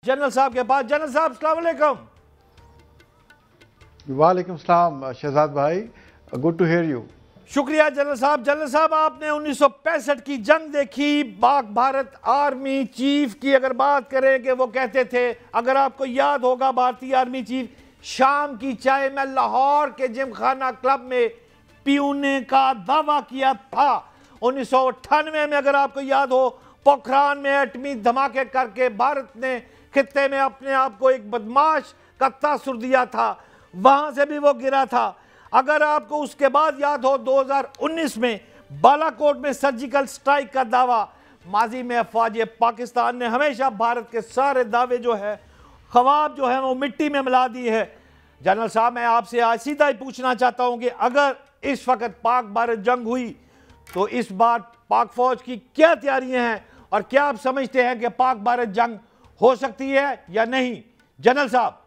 General साहब के पास। General साहब अस्सलाम वालेकुम। वालेकुम अस्सलाम शहजाद भाई, गुड टू हियर यू। शुक्रिया जनरल साहब। जनरल साहब, आपने 1965 की जंग देखी, पाक भारत आर्मी चीफ की अगर बात करें कि वो कहते थे, अगर आपको याद होगा, भारतीय आर्मी चीफ, शाम की चाय में लाहौर के जिम खाना क्लब में पीने का दावा किया था। 1998 में अगर आपको याद हो, पोखरान में एटमी धमाके करके भारत ने खित्ते में अपने आप को एक बदमाश का तासुर दिया था, वहां से भी वो गिरा था। अगर आपको उसके बाद याद हो, 2019 में बालाकोट में सर्जिकल स्ट्राइक का दावा, माजी में अफवाज पाकिस्तान ने हमेशा भारत के सारे दावे जो है, ख्वाब जो है, वो मिट्टी में मिला दी है। जनरल साहब, मैं आपसे आज सीधा ही पूछना चाहता हूं कि अगर इस वक्त पाक भारत जंग हुई तो इस बार पाक फौज की क्या तैयारियां हैं और क्या आप समझते हैं कि पाक भारत जंग हो सकती है या नहीं? जनरल साहब।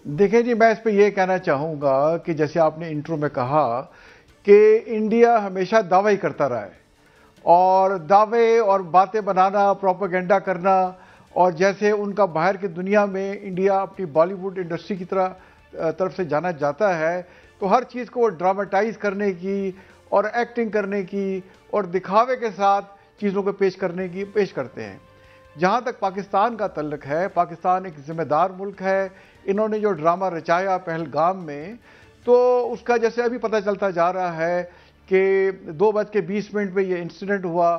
देखिए जी, मैं इस पे ये कहना चाहूँगा कि जैसे आपने इंट्रो में कहा कि इंडिया हमेशा दावा ही करता रहा है, और दावे और बातें बनाना, प्रोपेगेंडा करना, और जैसे उनका बाहर की दुनिया में इंडिया अपनी बॉलीवुड इंडस्ट्री की तरफ से जाना जाता है, तो हर चीज़ को वो ड्रामेटाइज करने की और एक्टिंग करने की और दिखावे के साथ चीज़ों को पेश करते हैं। जहाँ तक पाकिस्तान का तल्लुक है, पाकिस्तान एक ज़िम्मेदार मुल्क है। इन्होंने जो ड्रामा रचाया पहलगाम में, तो उसका जैसे अभी पता चलता जा रहा है कि 2:20 में ये इंसिडेंट हुआ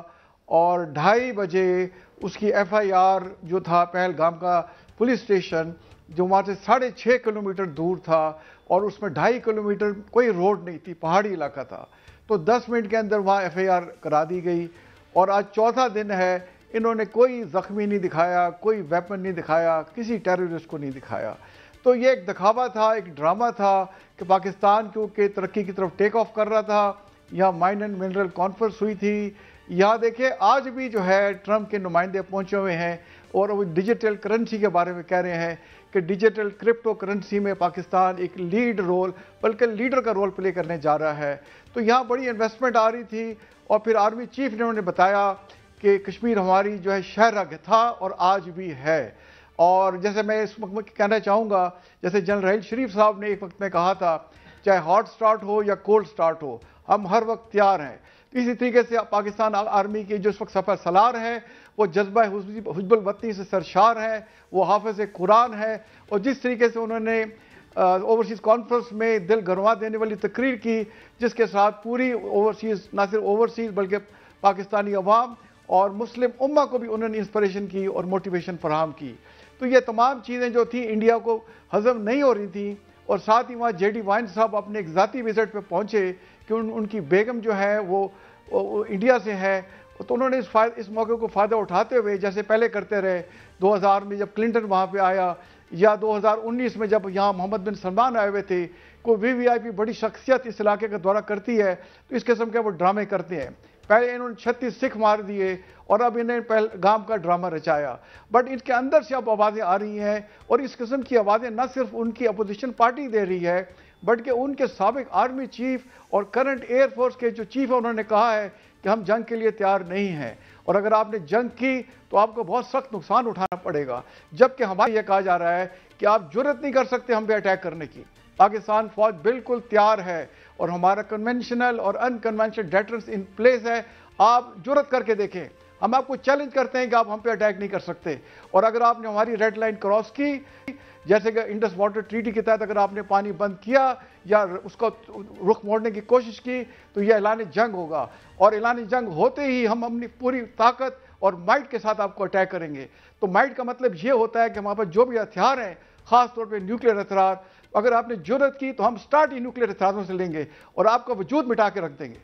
और 2:30 बजे उसकी FIR जो था पहलगाम का पुलिस स्टेशन, जो वहाँ से 6.5 किलोमीटर दूर था, और उसमें 2.5 किलोमीटर कोई रोड नहीं थी, पहाड़ी इलाका था, तो 10 मिनट के अंदर वहाँ FIR करा दी गई। और आज चौथा दिन है, इन्होंने कोई ज़ख्मी नहीं दिखाया, कोई वेपन नहीं दिखाया, किसी टेररिस्ट को नहीं दिखाया। तो ये एक दिखावा था, एक ड्रामा था कि पाकिस्तान क्योंकि तरक्की की तरफ टेक ऑफ कर रहा था। यहाँ माइन एंड मिनरल कॉन्फ्रेंस हुई थी। यहाँ देखिए, आज भी जो है ट्रंप के नुमाइंदे पहुँचे हुए हैं और वो डिजिटल करेंसी के बारे में कह रहे हैं कि डिजिटल क्रिप्टो करेंसी में पाकिस्तान एक लीड रोल, बल्कि लीडर का रोल प्ले करने जा रहा है। तो यहाँ बड़ी इन्वेस्टमेंट आ रही थी। और फिर आर्मी चीफ ने उन्होंने बताया कि कश्मीर हमारी जो है शहरग था और आज भी है। और जैसे मैं इस वक्त में कहना चाहूँगा, जैसे जनरल राहील शरीफ साहब ने एक वक्त में कहा था, चाहे हॉट स्टार्ट हो या कोल्ड स्टार्ट हो, हम हर वक्त तैयार हैं। इसी तरीके से पाकिस्तान आर्मी की जो इस वक्त सफ़र सलार है, वो जज्बा हुज्बुल वतनी से सरशार है, वो हाफिज़ कुरान है। और जिस तरीके से उन्होंने ओवरसीज़ कॉन्फ्रेंस में दिल गरवा देने वाली तकरीर की, जिसके साथ पूरी ओवरसीज़, ना सिर्फ ओवरसीज़ बल्कि पाकिस्तानी अवाम और मुस्लिम उम्मा को भी उन्होंने इंस्पिरेशन की और मोटिवेशन फराहम की। तो ये तमाम चीज़ें जो थी इंडिया को हज़म नहीं हो रही थी। और साथ ही वहाँ JD वाइन साहब अपने एक ज़ाती विज़िट पे पहुँचे कि उनकी बेगम जो है वो इंडिया से है। तो उन्होंने इस मौके को फ़ायदा उठाते हुए, जैसे पहले करते रहे, 2000 में जब क्लिंटन वहाँ पे आया, या 2019 में जब यहाँ मोहम्मद बिन सलमान आए हुए थे, कोई VVIP बड़ी शख्सियत इस इलाके का दौरा करती है तो इस किस्म के वो ड्रामे करते हैं। पहले इन्होंने 36 सिख मार दिए और अब इन्हें पहलगाम का ड्रामा रचाया। बट इनके अंदर से अब आवाज़ें आ रही हैं, और इस किस्म की आवाज़ें न सिर्फ उनकी अपोजिशन पार्टी दे रही है, बल्कि उनके साबिक आर्मी चीफ और करंट एयरफोर्स के जो चीफ है, उन्होंने कहा है कि हम जंग के लिए तैयार नहीं हैं, और अगर आपने जंग की तो आपको बहुत सख्त नुकसान उठाना पड़ेगा। जबकि हमारा यह कहा जा रहा है कि आप जुर्रत नहीं कर सकते हम पे अटैक करने की। पाकिस्तान फौज बिल्कुल तैयार है और हमारा कन्वेंशनल और अनकन्वेंशनल डेटरेंस इन प्लेस है। आप जुर्रत करके देखें, हम आपको चैलेंज करते हैं कि आप हम पे अटैक नहीं कर सकते। और अगर आपने हमारी रेड लाइन क्रॉस की, जैसे कि इंडस वाटर ट्रीटी के तहत अगर आपने पानी बंद किया या उसका रुख मोड़ने की कोशिश की, तो यह ऐलान जंग होगा। और ऐलान जंग होते ही हम अपनी पूरी ताकत और माइट के साथ आपको अटैक करेंगे। तो माइट का मतलब ये होता है कि हमारे पास जो भी हथियार हैं, ख़ास तौर पे न्यूक्लियर हथियार, अगर आपने जरूरत की तो हम स्टार्ट ही न्यूक्लियर हथियारों से लेंगे और आपका वजूद मिटा के रख देंगे।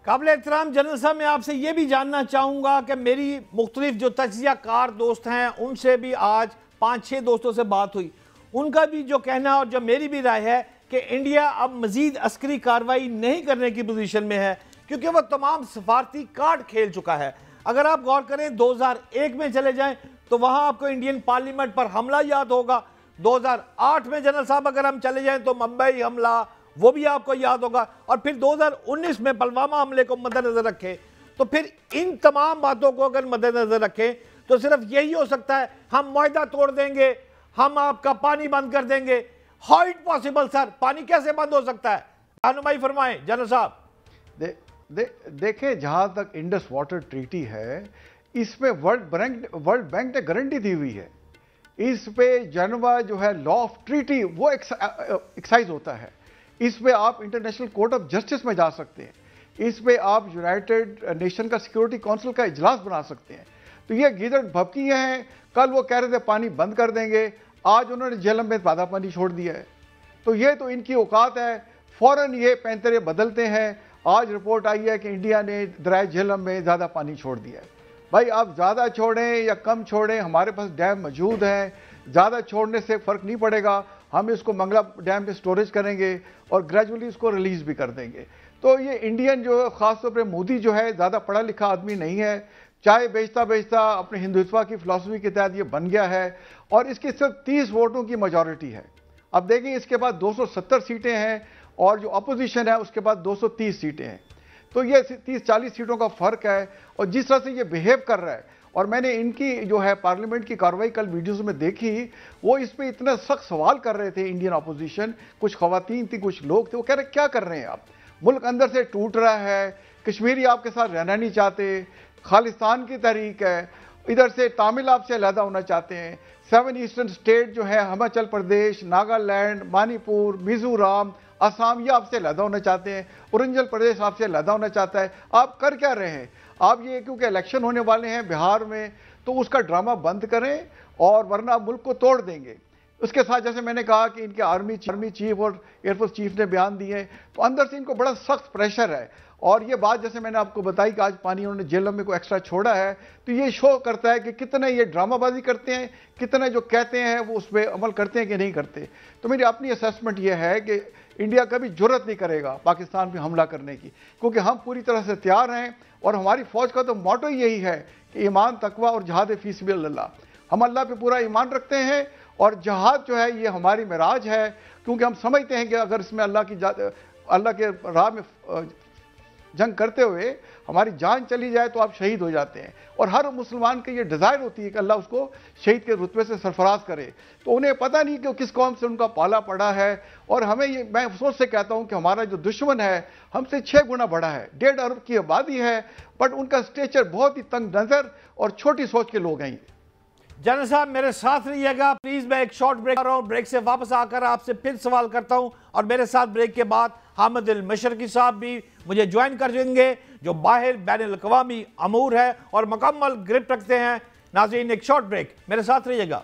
काबिल एहतराम जनरल साहब, मैं आपसे ये भी जानना चाहूँगा कि मेरी मुख्तलिफ जो तज्ज़िया कार दोस्त हैं, उनसे भी आज 5-6 दोस्तों से बात हुई, उनका भी जो कहना और जो मेरी भी राय है कि इंडिया अब मज़ीद अस्करी कार्रवाई नहीं करने की पोजीशन में है, क्योंकि वह तमाम सफारती कार्ड खेल चुका है। अगर आप गौर करें 2001 में चले जाएं तो वहाँ आपको इंडियन पार्लियामेंट पर हमला याद होगा। 2008 में जनरल साहब अगर हम चले जाएं तो मुंबई हमला, वो भी आपको याद होगा। और फिर 2019 में पुलवामा हमले को मद्देनजर रखें तो फिर इन तमाम बातों को अगर मद्देनजर रखें تو صرف یہی ہو سکتا ہے، ہم معاہدہ توڑ دیں گے، ہم آپ کا پانی بند کر دیں گے. ہاؤ اٹ پاسبل سر؟ پانی کیسے بند ہو سکتا ہے؟ رہنمائی فرمائیں جنرل صاحب. دیکھیں جہاں تک انڈس واٹر ٹریٹی ہے، اس میں ورلڈ بینک نے گارنٹی دی ہوئی ہے. اس پہ جنوا جو ہے لا آف ٹریٹی وہ ایکسائز ہوتا ہے. اس پہ آپ انٹرنیشنل کورٹ آف جسٹس میں جا سکتے ہیں. اس پہ آپ یونائٹڈ نیشن کا سیکورٹی کونسل کا اجلاس بنا سکتے ہیں. تو یہ گیدڑ بھبکیاں ہیں. کل وہ کہہ رہے تھے پانی بند کر دیں گے، آج انہوں نے جہلم میں زیادہ پانی چھوڑ دیا ہے. تو یہ تو ان کی اوقات ہے، فوراً یہ پینترے بدلتے ہیں. آج رپورٹ آئی ہے کہ انڈیا نے دریائے جہلم میں زیادہ پانی چھوڑ دیا ہے. بھائی آپ زیادہ چھوڑیں یا کم چھوڑیں، ہمارے پاس ڈیم موجود ہیں. زیادہ چھوڑنے سے فرق نہیں پڑے گا. ہم اس کو منگلا ڈیم پہ سٹوریج کریں گے اور گریجولی اس کو ریلیز بھی کر دیں گے. تو یہ انڈین جو ہے، خاص طور پہ مودی جو ہے، زیادہ پڑھا لکھا آدمی نہیں ہے. چائے بیچتا اپنے ہندوتوا کی فلسفی کے تحت یہ بن گیا ہے اور اس کی صرف 30 ووٹوں کی میجورٹی ہے. اب دیکھیں اس کے بعد 270 سیٹیں ہیں اور جو اپوزیشن ہے اس کے بعد 230 سیٹیں ہیں. تو یہ 30-40 سیٹوں کا فرق ہے. اور جس طرح سے یہ بیہیو کر رہا ہے، اور میں نے ان کی جو ہے پارلیمنٹ کی کارروائی کل ویڈیوز میں دیکھی، وہ اس پہ اتنا سخت سوال کر رہے تھے انڈین اپوزیشن. کچھ خواتین تھی، کچھ لوگ تھے، وہ کہہ رہے کیا کر رہے ہیں آپ؟ ملک اندر سے ٹوٹ رہا ہے، کشمیری آپ کے ساتھ رہنا نہیں چاہتے، خالصتان کی تحریک ہے، ادھر سے تامل آپ سے علیحدہ ہونا چاہتے ہیں، 7 ایسٹرن اسٹیٹ جو ہے ہماچل پردیش، ناگالینڈ، منی پور، میزورام، آسام، یہ آپ سے علیحدہ ہونا چاہتے ہیں، اروناچل پردیش آپ سے علیحدہ ہونا چاہتا ہے. آپ کر کیا رہے ہیں؟ آپ یہ کیونکہ الیکشن ہونے والے ہیں بہار میں، تو اس کا ڈرامہ بند کریں اور ورنہ آپ ملک کو توڑ دیں گے. اس کے ساتھ جیسے میں نے کہا کہ ان کے آرمی چیف اور ایئر فورس چیف نے بیان دیے، تو اندر سے ان کو بڑا سخت پریشر ہے. اور یہ بات جیسے میں نے آپ کو بتائی کہ آج پانی انہوں نے جہلم میں کوئی ایکسٹرا چھوڑا ہے، تو یہ شو کرتا ہے کہ کتنے یہ ڈرامہ بازی کرتے ہیں، کتنے جو کہتے ہیں وہ اس پہ عمل کرتے ہیں کہ نہیں کرتے. تو میری اپنی اسیسمنٹ یہ ہے کہ انڈیا کبھی جرت نہیں کرے گا پاکستان پہ حملہ کرنے کی، کیونکہ ہم پوری طرح سے تیار ہیں. اور ہماری فوج کا تو موٹو یہی ہے کہ ایمان، تقوی اور جہاد فی سبیل اللہ. ہم اللہ پہ پورا ایمان رکھتے ہیں اور جہاد جو ہے یہ ہماری معراج ہے، کیونکہ ہم سمجھتے ہیں کہ اگر اس میں اللہ کے راہ میں جنگ کرتے ہوئے ہماری جان چلی جائے تو آپ شہید ہو جاتے ہیں. اور ہر مسلمان کی یہ ڈیزائر ہوتی ہے کہ اللہ اس کو شہید کے رتبے سے سرفراز کرے. تو انہیں پتہ نہیں کہ کس قوم سے ان کا پالا پڑا ہے. اور ہمیں یہ، میں افسوس سے کہتا ہوں کہ ہمارا جو دشمن ہے ہم سے 6 گنا بڑا ہے. 1.5 ارب کی آبادی ہے، بٹ ان کا سٹیچر بہت ہی تنگ نظر اور چھوٹی سوچ کے لوگ ہیں. جنرل صاحب میرے ساتھ رہیے گا پلیز. میں ایک شارٹ بریک کر رہا ہوں، بریک سے واپس آ کر آپ سے پھر سوال کرتا ہوں. اور میرے ساتھ بریک کے بعد حامد المشرقی صاحب بھی مجھے جوائن کر دیں گے، جو باہر بین الاقوامی امور ہے اور مکمل گرپ رکھتے ہیں. ناظرین ایک شارٹ بریک، میرے ساتھ رہیے گا.